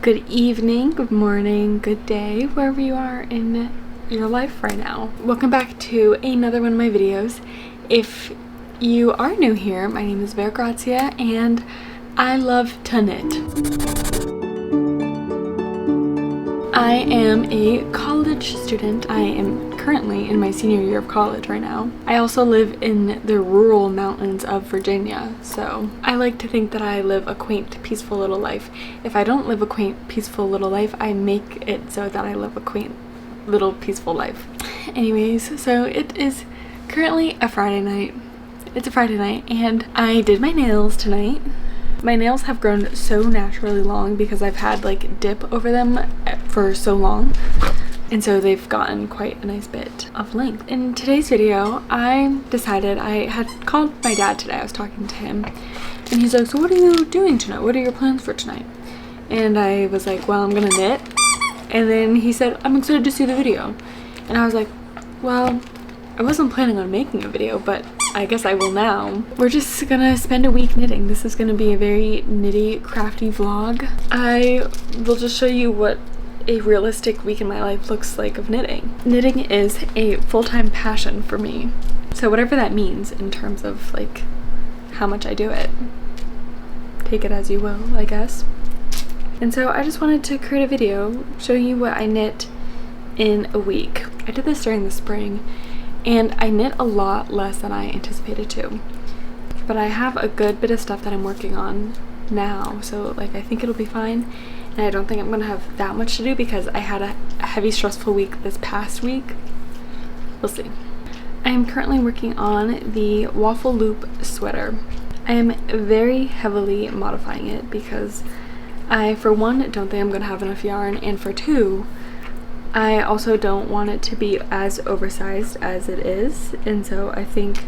Good evening, good morning, good day, wherever you are in your life right now. Welcome back to another one of my videos. If you are new here, my name is Vera Grazia and I love to knit. I am a college student. I am currently in my senior year of college right now. I also live in the rural mountains of Virginia, so I like to think that I live a quaint, peaceful little life. If I don't live a quaint, peaceful little life, I make it so that I live a quaint, little, peaceful life. Anyways, so it is currently a Friday night. It's a Friday night and I did my nails tonight. My nails have grown so naturally long because I've had like dip over them for so long. And so they've gotten quite a nice bit of length. In today's video, I decided, I had called my dad today, I was talking to him, and he's like, so what are you doing tonight? What are your plans for tonight? And I was like, well, I'm gonna knit. And then he said, I'm excited to see the video. And I was like, well, I wasn't planning on making a video, but I guess I will now. We're just gonna spend a week knitting. This is gonna be a very knitty, crafty vlog. I will just show you what a realistic week in my life looks like of knitting. Knitting is a full-time passion for me. So whatever that means in terms of like how much I do it, take it as you will, I guess. And so I just wanted to create a video showing you what I knit in a week. I did this during the spring and I knit a lot less than I anticipated to. But I have a good bit of stuff that I'm working on now, so like I think it'll be fine. And I don't think I'm gonna have that much to do because I had a heavy, stressful week this past week. We'll see. I am currently working on the Waffle Loop sweater. I am very heavily modifying it because I, for one, don't think I'm gonna have enough yarn, and for two, I also don't want it to be as oversized as it is, and so I think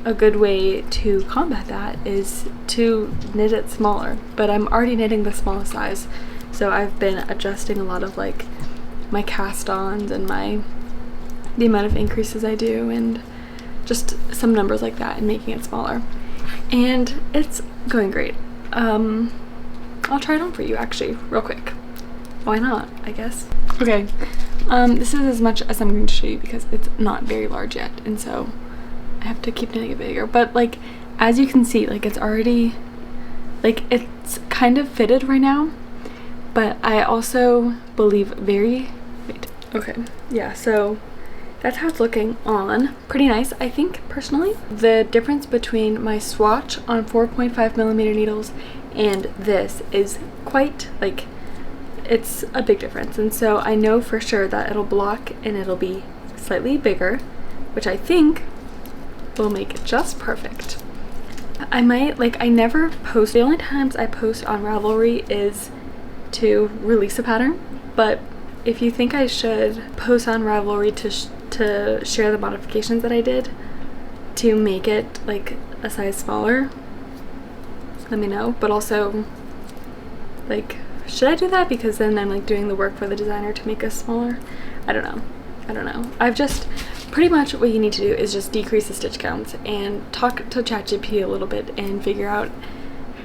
a good way to combat that is to knit it smaller. But I'm already knitting the small size, so I've been adjusting a lot of like my cast-ons and the amount of increases I do and just some numbers like that and making it smaller. And it's going great. I'll try it on for you actually, real quick. Why not, I guess. Okay, this is as much as I'm going to show you because it's not very large yet, and so I have to keep knitting it bigger. But like, as you can see, like it's already, like it's kind of fitted right now, but I also believe okay, yeah, so that's how it's looking on. Pretty nice, I think, personally. The difference between my swatch on 4.5mm needles and this is quite, like, it's a big difference. And so I know for sure that it'll block and it'll be slightly bigger, which I think will make it just perfect. I might, like, I never post. The only times I post on Ravelry is to release a pattern, but if you think I should post on Ravelry to share the modifications that I did to make it like a size smaller, let me know. But also, like, should I do that? Because then I'm like doing the work for the designer to make us smaller. I don't know. I've just, pretty much what you need to do is just decrease the stitch counts and talk to ChatGPT a little bit and figure out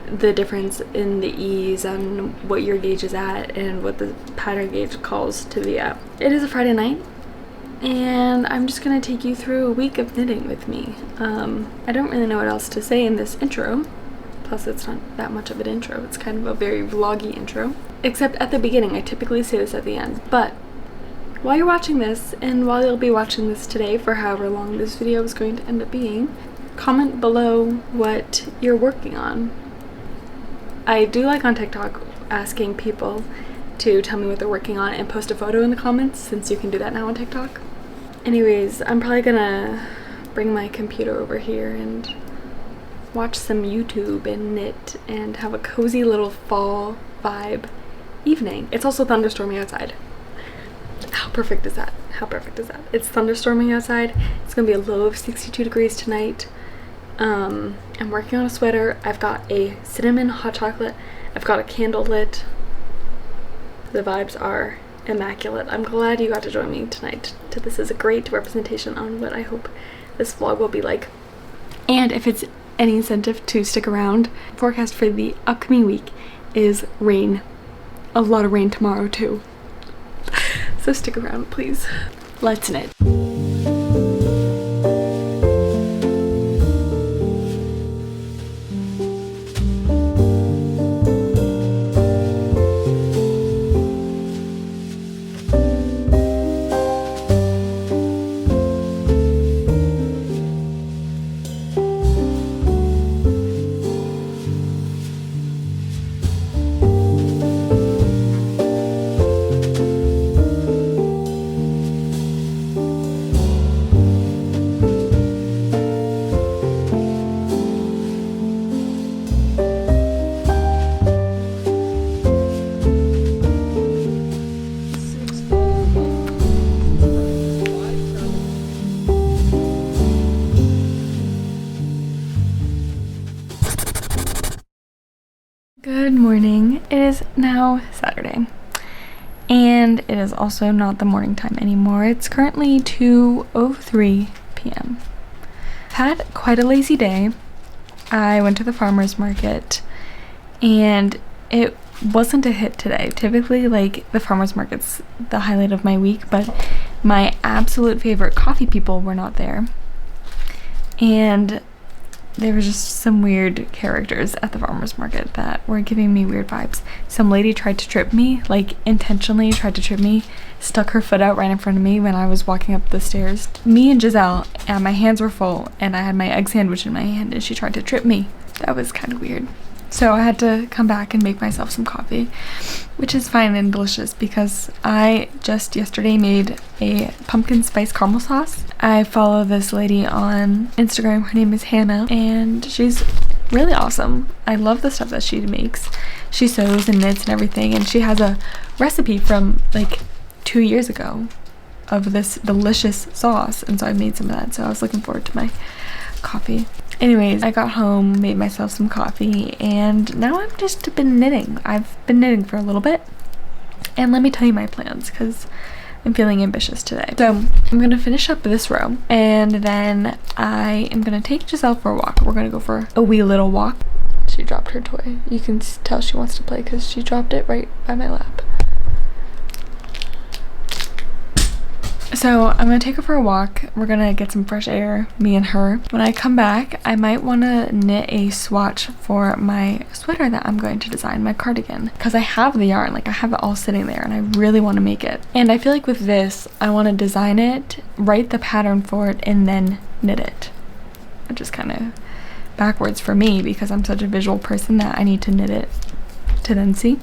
the difference in the ease and what your gauge is at and what the pattern gauge calls to be at. It is a Friday night and I'm just gonna take you through a week of knitting with me. I don't really know what else to say in this intro. Plus it's not that much of an intro, it's kind of a very vloggy intro. Except at the beginning, I typically say this at the end. But while you're watching this, and while you'll be watching this today for however long this video is going to end up being, comment below what you're working on. I do like on TikTok asking people to tell me what they're working on and post a photo in the comments, since you can do that now on TikTok. Anyways, I'm probably gonna bring my computer over here and watch some YouTube and knit and have a cozy little fall vibe evening. It's also thunderstorming outside. How perfect is that? How perfect is that? It's thunderstorming outside. It's gonna be a low of 62 degrees tonight. I'm working on a sweater. I've got a cinnamon hot chocolate. I've got a candle lit. The vibes are immaculate. I'm glad you got to join me tonight. This is a great representation on what I hope this vlog will be like. And if it's any incentive to stick around, forecast for the upcoming week is rain. A lot of rain tomorrow too. So stick around, please. Let's knit. Good morning. It is now Saturday, and it is also not the morning time anymore. It's currently 2:03 p.m. I've had quite a lazy day. I went to the farmer's market, and it wasn't a hit today. Typically, like, the farmer's market's the highlight of my week, but my absolute favorite coffee people were not there. And there were just some weird characters at the farmer's market that were giving me weird vibes. Some lady tried to trip me, like intentionally tried to trip me, stuck her foot out right in front of me when I was walking up the stairs. Me and Giselle, and my hands were full, and I had my egg sandwich in my hand, and she tried to trip me. That was kind of weird. So I had to come back and make myself some coffee, which is fine and delicious because I just yesterday made a pumpkin spice caramel sauce. I follow this lady on Instagram. Her name is Hannah, and she's really awesome. I love the stuff that she makes. She sews and knits and everything, and she has a recipe from like 2 years ago of this delicious sauce, and so I made some of that. So I was looking forward to my coffee. Anyways, I got home, made myself some coffee, and now I've just been knitting. I've been knitting for a little bit, and let me tell you my plans because I'm feeling ambitious today. So I'm gonna finish up this row, and then I am gonna take Giselle for a walk. We're gonna go for a wee little walk. She dropped her toy. You can tell she wants to play because she dropped it right by my lap. So I'm gonna take her for a walk. We're gonna get some fresh air, me and her. When I come back, I might wanna knit a swatch for my sweater that I'm going to design, my cardigan, because I have the yarn, like I have it all sitting there and I really wanna make it. And I feel like with this, I wanna design it, write the pattern for it, and then knit it. Which is kind of backwards for me because I'm such a visual person that I need to knit it to then see.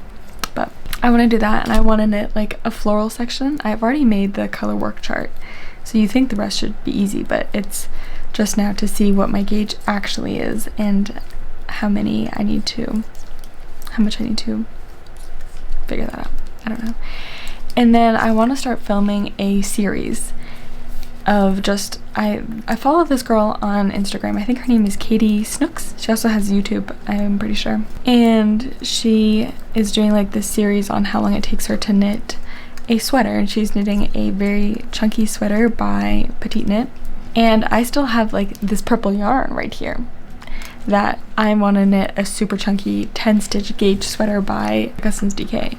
But I want to do that, and I want to knit like a floral section. I've already made the color work chart, so you think the rest should be easy, but it's just now to see what my gauge actually is and how much I need to figure that out. I don't know. And then I want to start filming a series of just, I follow this girl on Instagram. I think her name is Katie Snooks. She also has YouTube, I'm pretty sure. And she is doing like this series on how long it takes her to knit a sweater, and she's knitting a very chunky sweater by Petite Knit. And I still have like this purple yarn right here that I want to knit a super chunky 10-stitch gauge sweater by Augustine's DK.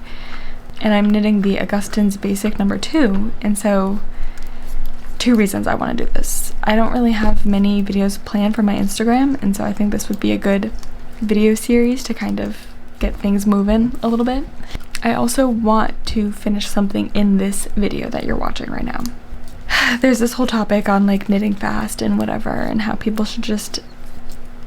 And I'm knitting the Augustine's Basic number 2, and so 2 reasons I want to do this. I don't really have many videos planned for my Instagram, and so I think this would be a good video series to kind of get things moving a little bit. I also want to finish something in this video that you're watching right now. there's this whole topic on like knitting fast and whatever, and how people should just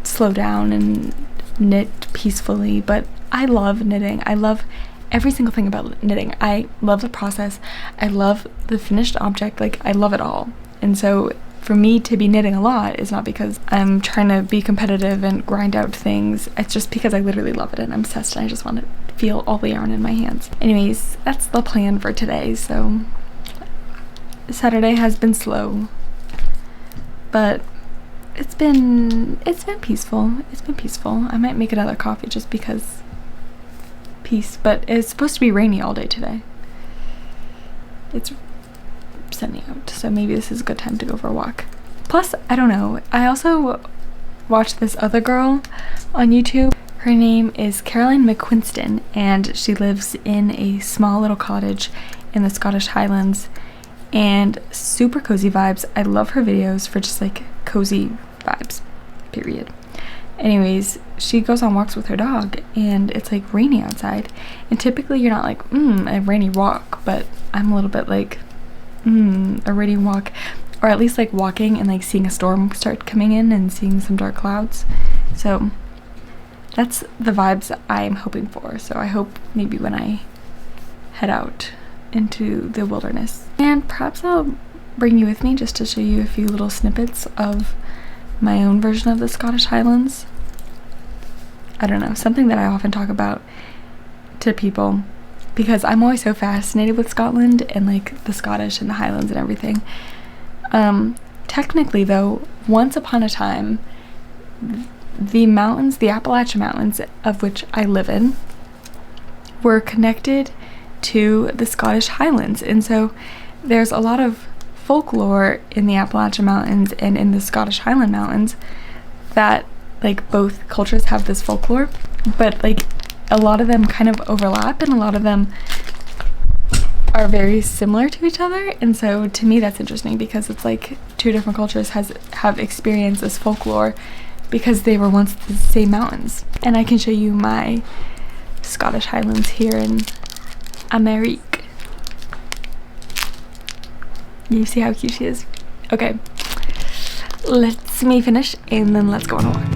slow down and knit peacefully. But I love knitting. I love every single thing about knitting. I love the process. I love the finished object. Like, I love it all. And so for me to be knitting a lot is not because I'm trying to be competitive and grind out things. It's just because I literally love it and I'm obsessed and I just want to feel all the yarn in my hands. Anyways, that's the plan for today. So Saturday has been slow, but it's been peaceful. It's been peaceful. I might make another coffee just because peace, but it's supposed to be rainy all day today. It's sunny out, so maybe this is a good time to go for a walk. Plus, I don't know, I also watched this other girl on YouTube. Her name is Caroline McQuinston, and she lives in a small little cottage in the Scottish Highlands, and super cozy vibes. I love her videos for just like cozy vibes, period. Anyways, she goes on walks with her dog and it's like rainy outside, and typically you're not like a rainy walk, but I'm a little bit like a rainy walk, or at least like walking and like seeing a storm start coming in and seeing some dark clouds. So that's the vibes I'm hoping for. So I hope maybe when I head out into the wilderness, and perhaps I'll bring you with me just to show you a few little snippets of my own version of the Scottish Highlands. I don't know, something that I often talk about to people because I'm always so fascinated with Scotland and like the Scottish and the Highlands and everything. Technically though, once upon a time, the mountains, the Appalachian Mountains, of which I live in, were connected to the Scottish Highlands, and so there's a lot of folklore in the Appalachian Mountains and in the Scottish Highland Mountains that like both cultures have this folklore, but like a lot of them kind of overlap and a lot of them are very similar to each other. And so to me that's interesting because it's like two different cultures have experienced this folklore because they were once the same mountains. And I can show you my Scottish Highlands here in America. You see how cute she is? Okay, let's me finish and then let's go on a walk.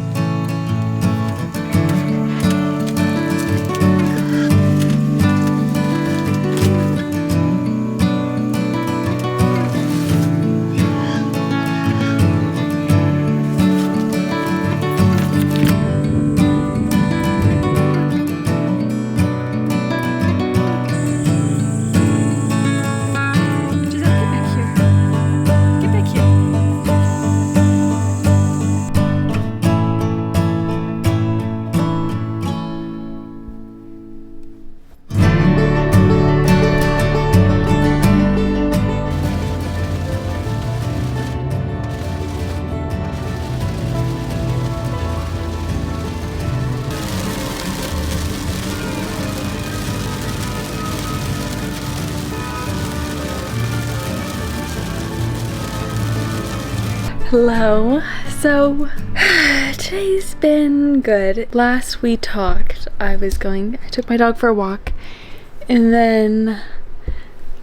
Hello. So today's been good. Last we talked, I took my dog for a walk, and then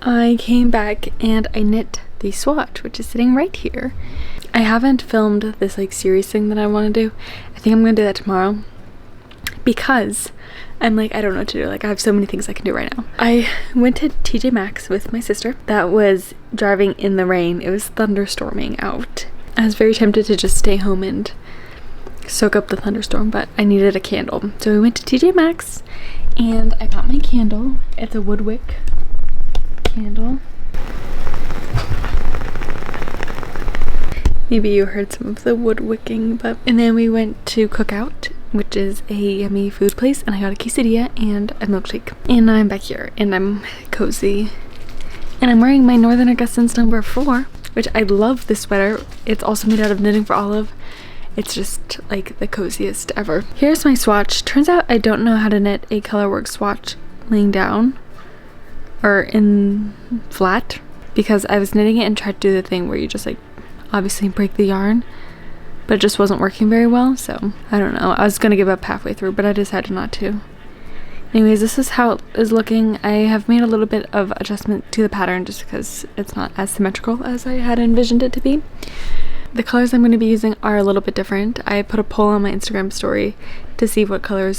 I came back and I knit the swatch, which is sitting right here. I haven't filmed this like series thing that I want to do. I think I'm gonna do that tomorrow because I'm like, I don't know what to do. Like, I have so many things I can do right now. I went to TJ Maxx with my sister. That was driving in the rain. It was thunderstorming out. I was very tempted to just stay home and soak up the thunderstorm, but I needed a candle. So we went to TJ Maxx and I got my candle. It's a wood wick candle. Maybe you heard some of the wood wicking, but... And then we went to Cookout, which is a yummy food place, and I got a quesadilla and a milkshake. And I'm back here and I'm cozy. And I'm wearing my Northern Augustans number 4, which I love this sweater. It's also made out of Knitting for Olive. It's just like the coziest ever. Here's my swatch. Turns out I don't know how to knit a colorwork swatch laying down or in flat, because I was knitting it and tried to do the thing where you just like obviously break the yarn, but it just wasn't working very well. So I don't know, I was gonna give up halfway through, but I decided not to. Anyways, this is how it is looking. I have made a little bit of adjustment to the pattern just because it's not as symmetrical as I had envisioned it to be. The colors I'm going to be using are a little bit different. I put a poll on my Instagram story to see what color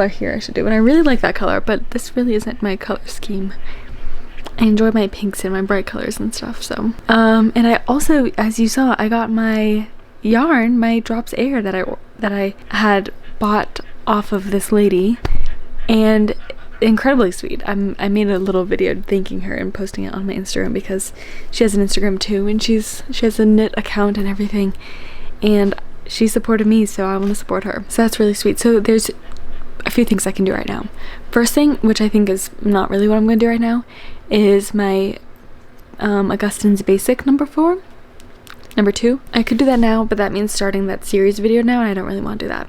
here I should do, and I really like that color, but this really isn't my color scheme. I enjoy my pinks and my bright colors and stuff. So and I also, as you saw, I got my yarn, my Drops Air that I had bought off of this lady, and incredibly sweet. I made a little video thanking her and posting it on my Instagram because she has an Instagram too, and she has a knit account and everything, and she supported me, so I want to support her. So that's really sweet. So there's a few things I can do right now. First thing, which I think is not really what I'm going to do right now, is my Augustine's Basic number 2. I could do that now, but that means starting that series video now, and I don't really want to do that.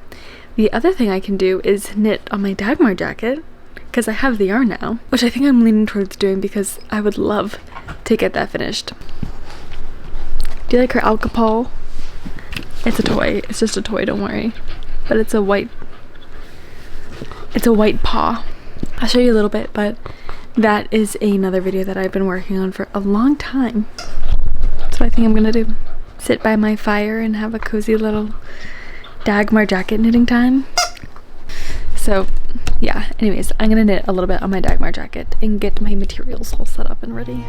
The other thing I can do is knit on my Dagmar jacket, because I have the yarn now, which I think I'm leaning towards doing because I would love to get that finished. Do you like her alcohol? It's a toy. It's just a toy, don't worry. But it's a white paw. I'll show you a little bit, but that is another video that I've been working on for a long time. That's what I think I'm gonna do. Sit by my fire and have a cozy little Dagmar jacket knitting time. So yeah, anyways, I'm gonna knit a little bit on my Dagmar jacket and get my materials all set up and ready.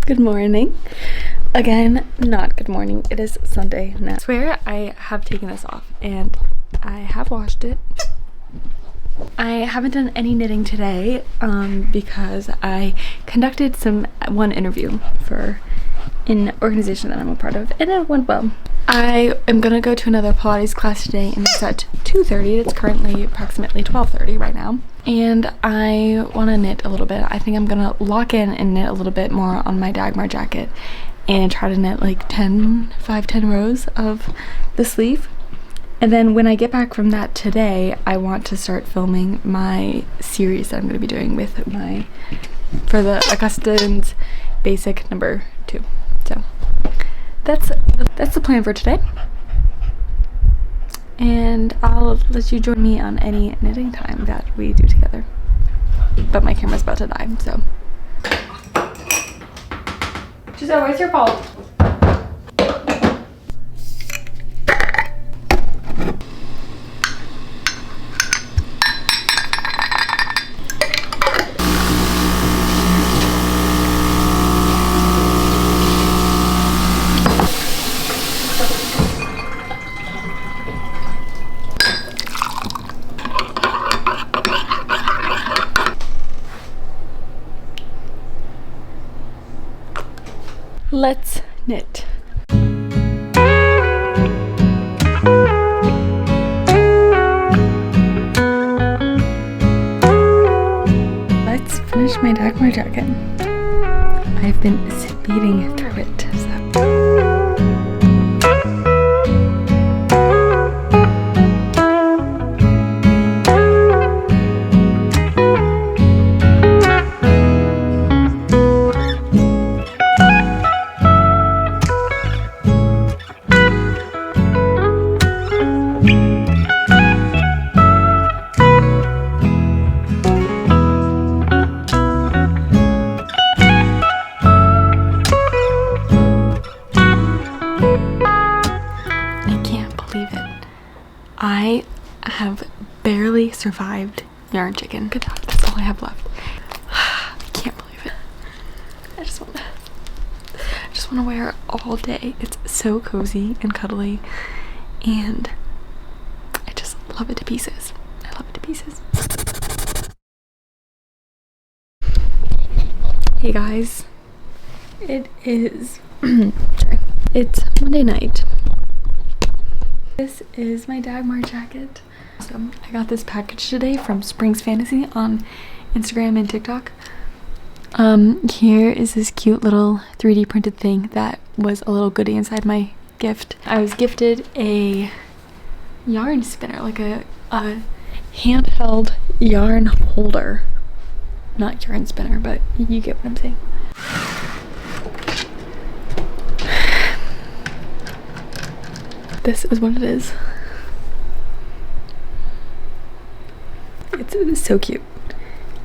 Good morning. Again, not good morning. It is Sunday now. I swear I have taken this off and I have washed it. I haven't done any knitting today because I conducted one interview for an organization that I'm a part of, and it went well. I am gonna go to another Pilates class today, and it's at 2:30. It's currently approximately 12:30 right now, and I want to knit a little bit. I think I'm gonna lock in and knit a little bit more on my Dagmar jacket and try to knit like 10 rows of the sleeve. And then when I get back from that today, I want to start filming my series that I'm going to be doing for the Augustine's Basic number 2. So that's the plan for today. And I'll let you join me on any knitting time that we do together. But my camera's about to die, so. Giselle, where's your fault? Let's knit. Let's finish my Dagmar jacket. I've been speeding through it, so. I have barely survived yarn chicken. Good job. That's all I have left. I can't believe it. I just want to wear it all day. It's so cozy and cuddly, and I just love it to pieces. I love it to pieces. Hey guys, it is sorry, it's Monday night. This is my Dagmar jacket. So I got this package today from Springs Fantasy on Instagram and TikTok. Here is this cute little 3D printed thing that was a little goodie inside my gift. I was gifted a yarn spinner, like a handheld yarn holder. Not yarn spinner, but you get what I'm saying. This is what it is. It's so cute.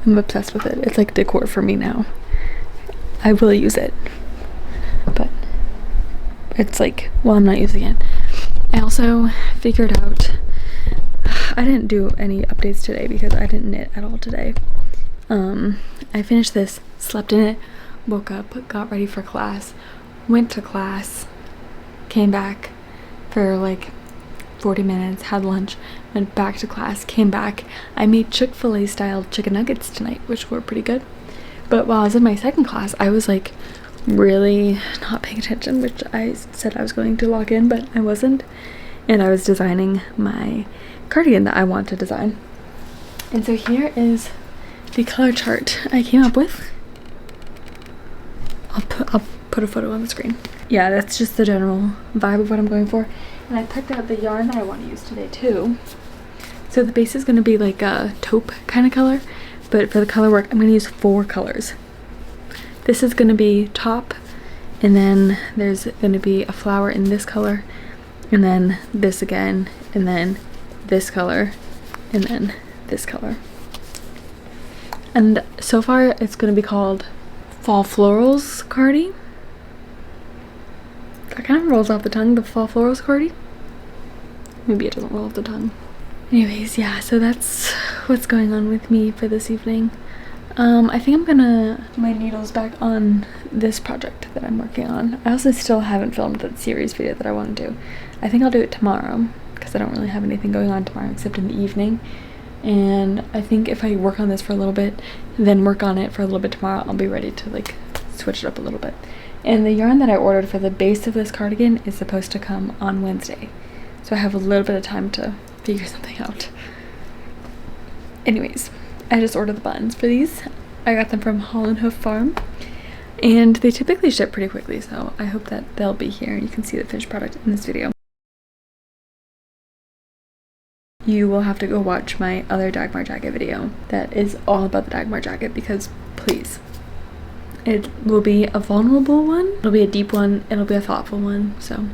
I'm obsessed with it. It's like decor for me now. I will use it, but it's like, well, I'm not using it. I also figured out, I didn't do any updates today because I didn't knit at all today. I finished this, slept in it, woke up, got ready for class, went to class, came back for like 40 minutes, had lunch, went back to class, came back. I made Chick-fil-A style chicken nuggets tonight, which were pretty good. But while I was in my second class, I was like really not paying attention, which I said I was going to log in, but I wasn't. And I was designing my cardigan that I want to design. And so here is the color chart I came up with. I'll put a photo on the screen. Yeah, that's just the general vibe of what I'm going for. And I picked out the yarn that I want to use today too. So the base is going to be like a taupe kind of color, but for the color work I'm going to use 4 colors. This is going to be top, and then there's going to be a flower in this color, and then this again, and then this color, and then this color. And so far it's going to be called Fall Florals Cardi. That kind of rolls off the tongue, the Fall Florals Cardi. Maybe it doesn't roll off the tongue. Anyways, yeah, so that's what's going on with me for this evening. I think I'm gonna put my needles back on this project that I'm working on. I also still haven't filmed that series video that I want to do. I think I'll do it tomorrow because I don't really have anything going on tomorrow except in the evening. And I think if I work on this for a little bit, then work on it for a little bit tomorrow, I'll be ready to like switch it up a little bit. And the yarn that I ordered for the base of this cardigan is supposed to come on Wednesday. So I have a little bit of time to figure something out. Anyways, I just ordered the buttons for these. I got them from Holland Hoof Farm. And they typically ship pretty quickly, so I hope that they'll be here. You can see the finished product in this video. You will have to go watch my other Dagmar Jacket video that is all about the Dagmar Jacket, because please, it will be a vulnerable one, it'll be a deep one, it'll be a thoughtful one. So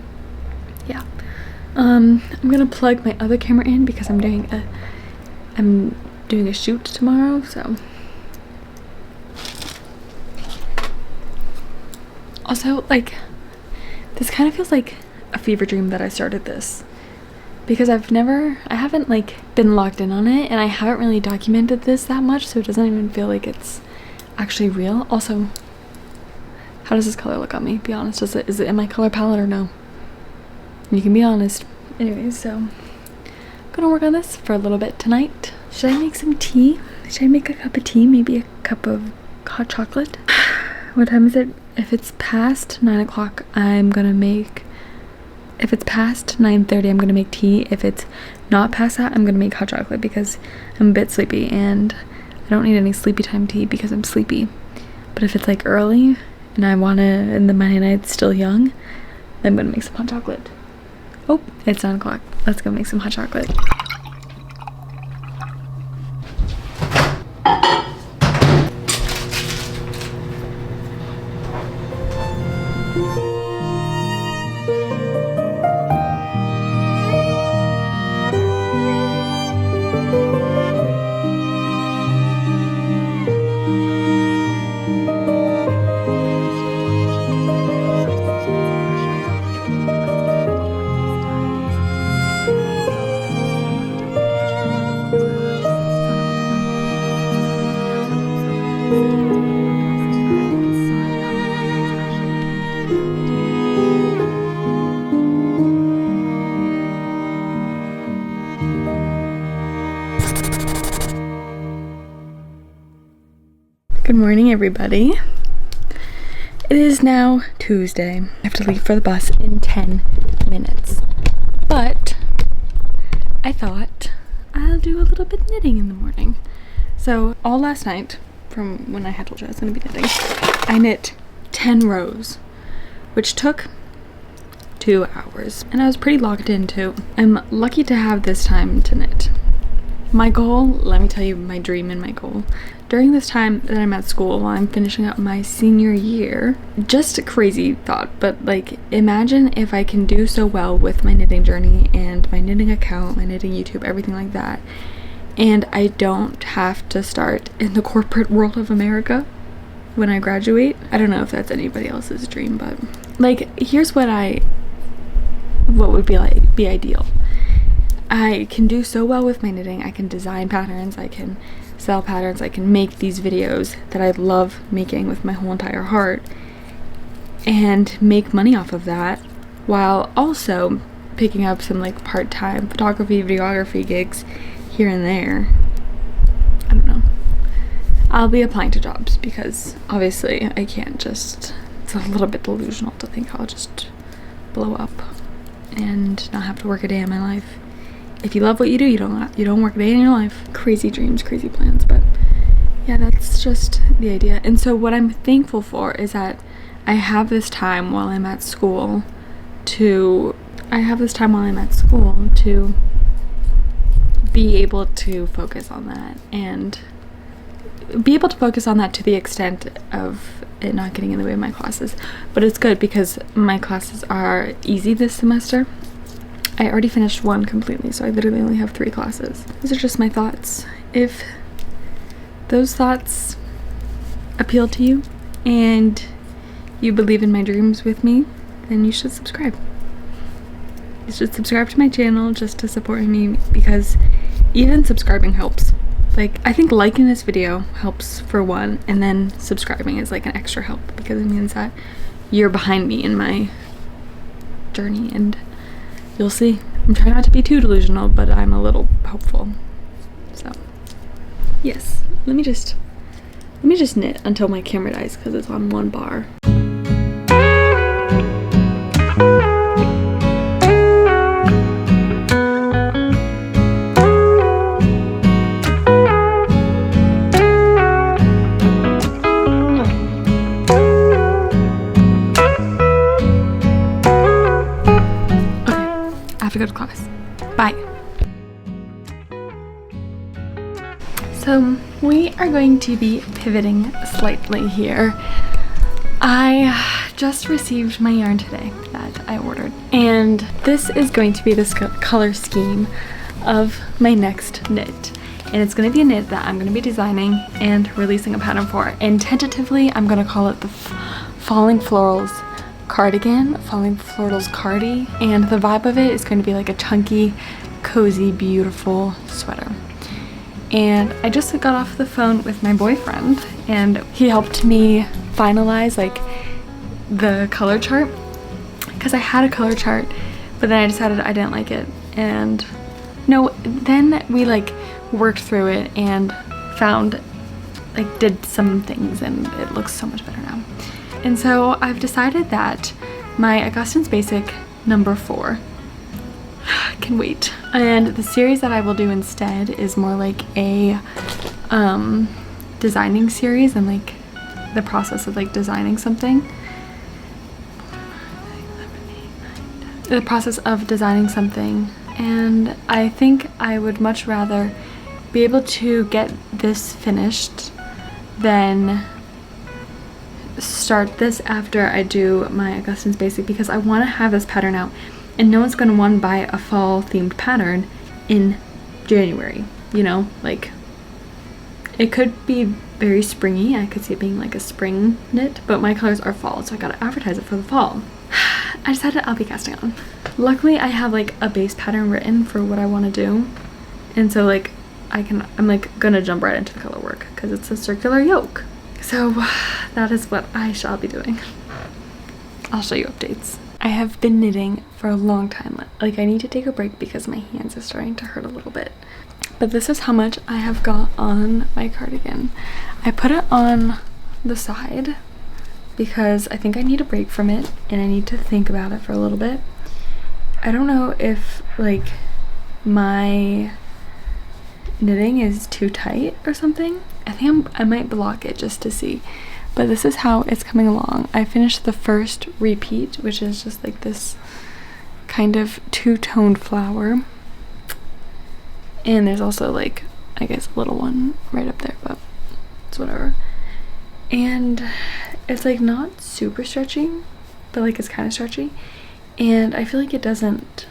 yeah, I'm gonna plug my other camera in because I'm doing a shoot tomorrow. So also, like, this kind of feels like a fever dream that I started this, because I haven't like been locked in on it, and I haven't really documented this that much, so it doesn't even feel like it's actually real. Also, how does this color look on me? Be honest, is it in my color palette or no? You can be honest. Anyways, so I'm gonna work on this for a little bit tonight. Should I make some tea? Should I make a cup of tea? Maybe a cup of hot chocolate? What time is it? If it's past 9 o'clock, I'm gonna make... If it's past 9:30, I'm gonna make tea. If it's not past that, I'm gonna make hot chocolate because I'm a bit sleepy and I don't need any sleepy time tea because I'm sleepy. But if it's like early and and the Monday night's still young, then I'm gonna make some hot chocolate. Oh, it's 9 o'clock. Let's go make some hot chocolate. Good morning, everybody. It is now Tuesday. I have to leave for the bus in 10 minutes. But I thought I'll do a little bit of knitting in the morning. So all last night, from when I had told you I was going to be knitting, I knit 10 rows, which took 2 hours. And I was pretty locked in too. I'm lucky to have this time to knit. My goal, let me tell you my dream and my goal. During this time that I'm at school, while I'm finishing up my senior year, just a crazy thought, but like imagine if I can do so well with my knitting journey and my knitting account, my knitting YouTube, everything like that, and I don't have to start in the corporate world of America when I graduate. I don't know if that's anybody else's dream, but like here's what would be ideal. I can do so well with my knitting. I can design patterns, I can sell patterns, I can make these videos that I love making with my whole entire heart and make money off of that, while also picking up some like part-time photography, videography gigs here and there. I don't know. I'll be applying to jobs because obviously I can't just, it's a little bit delusional to think I'll just blow up and not have to work a day in my life. If you love what you do, you don't work a day in your life. Crazy dreams, crazy plans, but yeah, that's just the idea. And so what I'm thankful for is that I have this time while I'm at school to be able to focus on that, and be able to focus on that to the extent of it not getting in the way of my classes. But it's good because my classes are easy this semester. I already finished one completely, so I literally only have 3 classes. These are just my thoughts. If those thoughts appeal to you and you believe in my dreams with me, then you should subscribe. You should subscribe to my channel just to support me, because even subscribing helps. Like, I think liking this video helps for one, and then subscribing is like an extra help because it means that you're behind me in my journey, and you'll see. I'm trying not to be too delusional, but I'm a little hopeful. So, yes. Let me just knit until my camera dies because it's on 1 bar. To go to class. Bye. So we are going to be pivoting slightly here. I just received my yarn today that I ordered, and this is going to be this color scheme of my next knit, and it's going to be a knit that I'm going to be designing and releasing a pattern for, and tentatively I'm going to call it the Falling Florals Cardigan, Falling Florals Cardi, and the vibe of it is going to be like a chunky, cozy, beautiful sweater. And I just got off the phone with my boyfriend, and he helped me finalize like the color chart, because I had a color chart but then I decided I didn't like it, and no, then we like worked through it and found, like, did some things, and it looks so much better now. And so I've decided that my Augustine's Basic number 4 can wait. And the series that I will do instead is more like a designing series, and like the process of like designing something. The process of designing something. And I think I would much rather be able to get this finished than start this after I do my Augustine's Basic, because I want to have this pattern out, and no one's going to want to buy a fall themed pattern in January, you know, like it could be very springy. I could see it being like a spring knit, but my colors are fall, so I gotta advertise it for the fall. I decided I'll be casting on. Luckily I have like a base pattern written for what I want to do, and so like I'm like gonna jump right into the color work because it's a circular yoke. So that is what I shall be doing. I'll show you updates. I have been knitting for a long time. Like, I need to take a break because my hands are starting to hurt a little bit. But this is how much I have got on my cardigan. I put it on the side because I think I need a break from it and I need to think about it for a little bit. I don't know if like my knitting is too tight or something. I think I might block it just to see. But this is how it's coming along. I finished the first repeat, which is just like this kind of two-toned flower. And there's also like, I guess, a little one right up there, but it's whatever. And it's like not super stretchy, but like it's kind of stretchy. And I feel like it doesn't,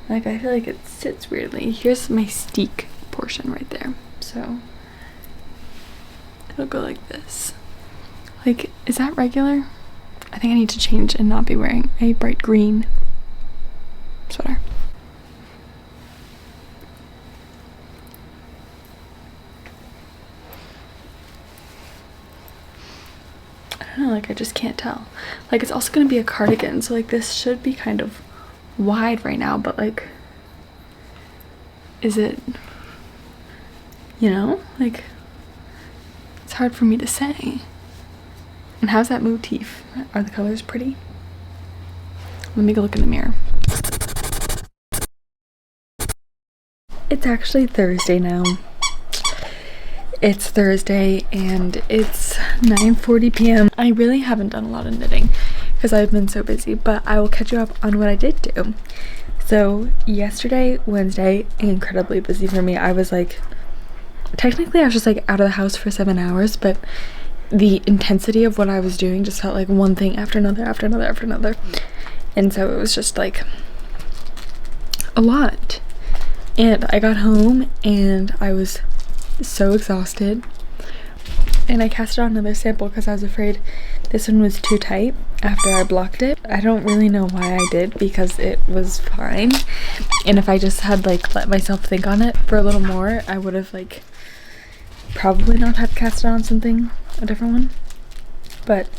like I feel like it sits weirdly. Here's my steek portion right there. So it'll go like this. Like, is that regular? I think I need to change and not be wearing a bright green sweater. I don't know, like I just can't tell. Like it's also gonna be a cardigan, so like this should be kind of wide right now, but like, is it, you know, like it's hard for me to say. And how's that motif? Are the colors pretty? Let me go look in the mirror. It's actually Thursday now. It's Thursday and it's 9:40 p.m. I really haven't done a lot of knitting because I've been so busy, but I will catch you up on what I did do. So yesterday, Wednesday, incredibly busy for me. I was like, technically I was just like out of the house for 7 hours, but the intensity of what I was doing just felt like one thing after another, after another, after another. And so it was just like a lot. And I got home and I was so exhausted. And I casted on another sample because I was afraid this one was too tight after I blocked it. I don't really know why I did because it was fine. And if I just had like let myself think on it for a little more, I would have like probably not had cast on something, a different one. But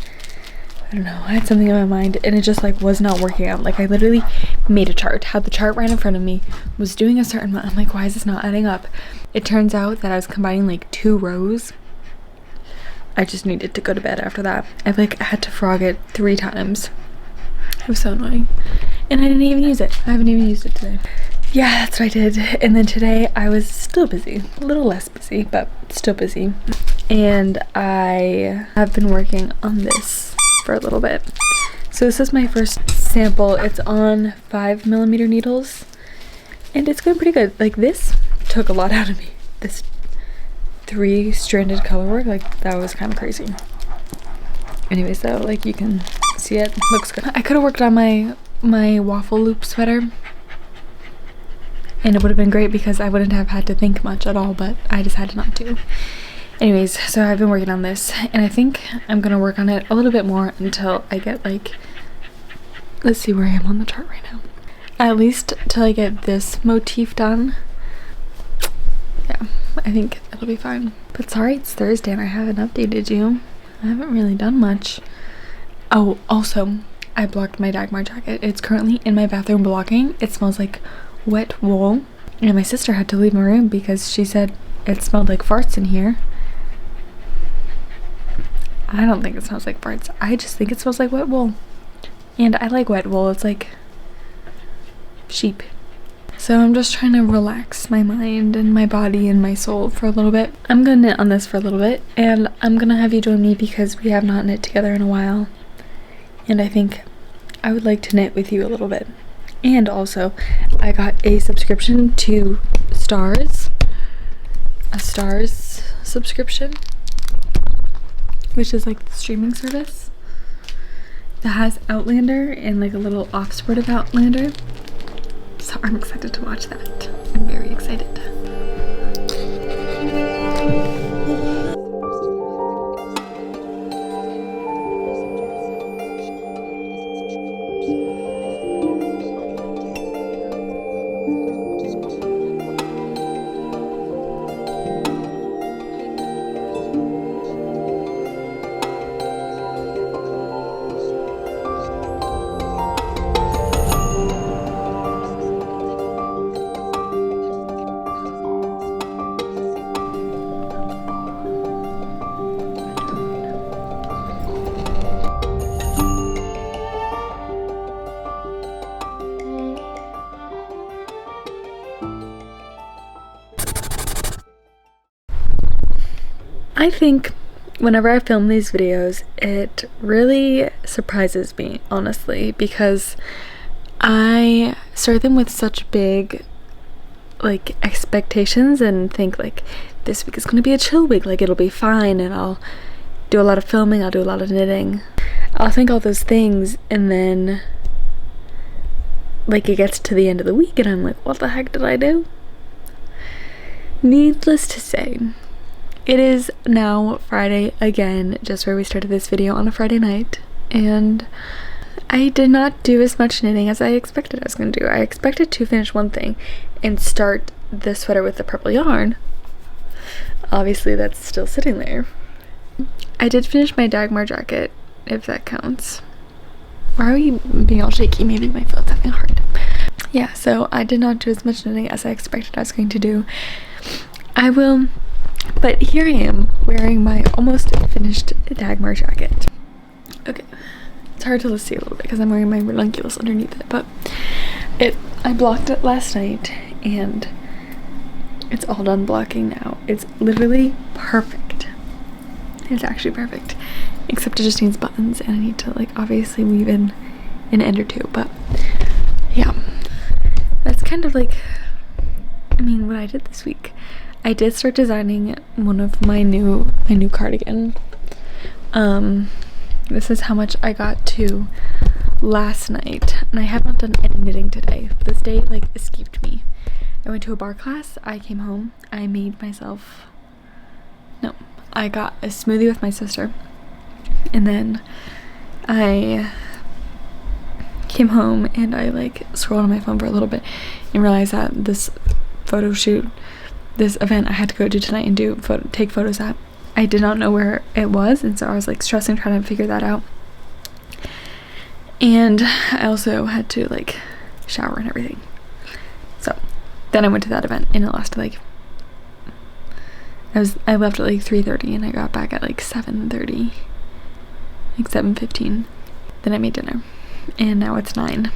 I don't know, I had something in my mind and it just like was not working out. Like I literally made a chart, had the chart right in front of me, was doing a certain amount. I'm like, why is this not adding up? It turns out that I was combining like 2 rows. I just needed to go to bed after that. I like had to frog it 3 times. It was so annoying. And I didn't even use it. I haven't even used it today. Yeah, that's what I did. And then today I was still busy. A little less busy, but still busy. And I have been working on this for a little bit. So this is my first sample. It's on 5mm needles. And it's going pretty good. Like this took a lot out of me. This 3-stranded color work, like that was kind of crazy. Anyways though, like you can see it looks good. I could have worked on my Waffle Loop sweater and it would have been great because I wouldn't have had to think much at all, but I decided not to. Anyways, so I've been working on this and I think I'm gonna work on it a little bit more until I get like, let's see where I am on the chart right now. At least till I get this motif done. Yeah, I think it'll be fine. But sorry, it's Thursday and I haven't updated you. I haven't really done much. Oh, also, I blocked my Dagmar jacket. It's currently in my bathroom blocking. It smells like wet wool. And my sister had to leave my room because she said it smelled like farts in here. I don't think it smells like farts. I just think it smells like wet wool. And I like wet wool. It's like sheep. So I'm just trying to relax my mind and my body and my soul for a little bit. I'm gonna knit on this for a little bit and I'm gonna have you join me because we have not knit together in a while. And I think I would like to knit with you a little bit. And also, I got a subscription to Stars. A Stars subscription. Which is like the streaming service. That has Outlander and like a little offspurt of Outlander. So I'm excited to watch that. I'm very excited. I think whenever I film these videos, it really surprises me, honestly, because I start them with such big like expectations and think like this week is gonna be a chill week, like it'll be fine, and I'll do a lot of filming, I'll do a lot of knitting, I'll think all those things, and then like it gets to the end of the week and I'm like, what the heck did I do? Needless to say, it is now Friday again, just where we started this video on a Friday night, and I did not do as much knitting as I expected I was going to do. I expected to finish one thing and start the sweater with the purple yarn. Obviously that's still sitting there. I did finish my Dagmar jacket, if that counts. Why are we being all shaky? Maybe my phone's having a hard time. Yeah, so I did not do as much knitting as I expected I was going to do. I will, but here I am wearing my almost finished Dagmar jacket. Okay, it's hard to see a little bit because I'm wearing my ranunculus underneath it, but I blocked it last night and it's all done blocking now. It's literally perfect. It's actually perfect, except it just needs buttons and I need to like obviously weave in an end or two, but yeah, that's kind of like, I mean, what I did this week. I did start designing one of my new cardigan. This is how much I got to last night, and I have not done any knitting today. This day like escaped me. I went to a bar class, I came home, I got a smoothie with my sister, and then I came home and I like scrolled on my phone for a little bit and realized that this photo shoot, this event I had to go to tonight and take photos at, I did not know where it was, and so I was like stressing trying to figure that out. And I also had to like shower and everything. So then I went to that event and it lasted like, I left at like 3:30 and I got back at like 7:30, like 7:15. Then I made dinner and now it's 9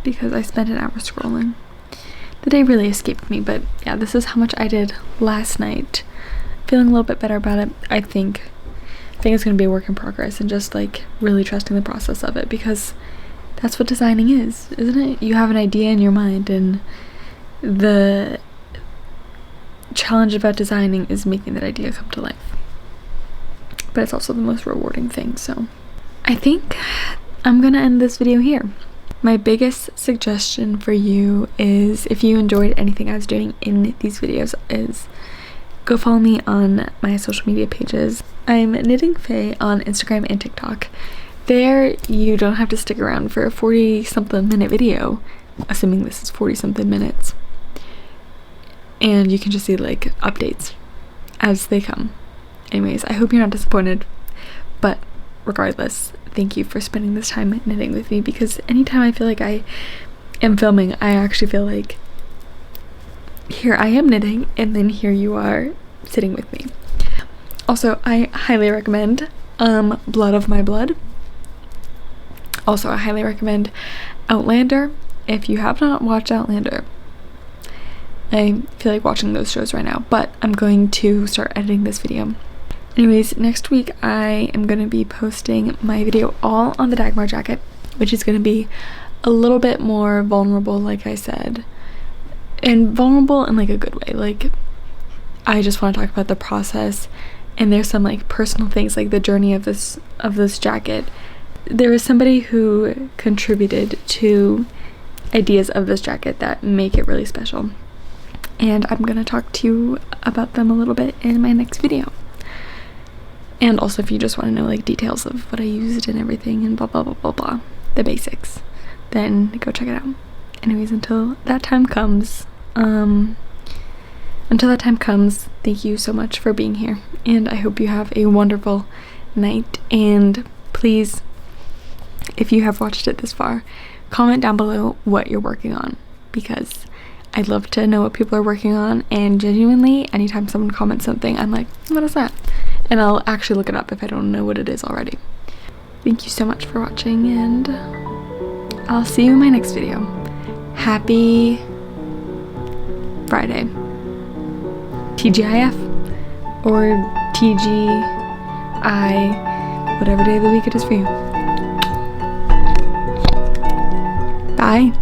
because I spent an hour scrolling. The day really escaped me, but yeah, this is how much I did last night. Feeling a little bit better about it. I think it's gonna be a work in progress and just like really trusting the process of it, because that's what designing is, isn't it? You have an idea in your mind, and the challenge about designing is making that idea come to life. But it's also the most rewarding thing, so I think I'm gonna end this video here. My biggest suggestion for you is, if you enjoyed anything I was doing in these videos, is go follow me on my social media pages. I'm Knitting Faye on Instagram and TikTok. There you don't have to stick around for a 40-something minute video, assuming this is 40-something minutes, and you can just see like updates as they come. Anyways, I hope you're not disappointed, but regardless, thank you for spending this time knitting with me, because anytime I feel like I am filming, I actually feel like here I am knitting and then here you are sitting with me. Also, I highly recommend Blood of My Blood. Also, I highly recommend Outlander. If you have not watched Outlander, I feel like watching those shows right now, but I'm going to start editing this video. Anyways, next week I am going to be posting my video all on the Dagmar jacket, which is going to be a little bit more vulnerable, like I said, and vulnerable in like a good way. Like, I just want to talk about the process, and there's some like personal things, like the journey of this jacket. There is somebody who contributed to ideas of this jacket that make it really special, and I'm going to talk to you about them a little bit in my next video. And also, if you just want to know like details of what I used and everything and blah blah blah blah blah, the basics, then go check it out. Anyways, until that time comes, thank you so much for being here, and I hope you have a wonderful night. And please, if you have watched it this far, comment down below what you're working on, because I'd love to know what people are working on, and genuinely, anytime someone comments something, I'm like, what is that? And I'll actually look it up if I don't know what it is already. Thank you so much for watching, and I'll see you in my next video. happy Friday. TGIF or TGI, whatever day of the week it is for you. Bye.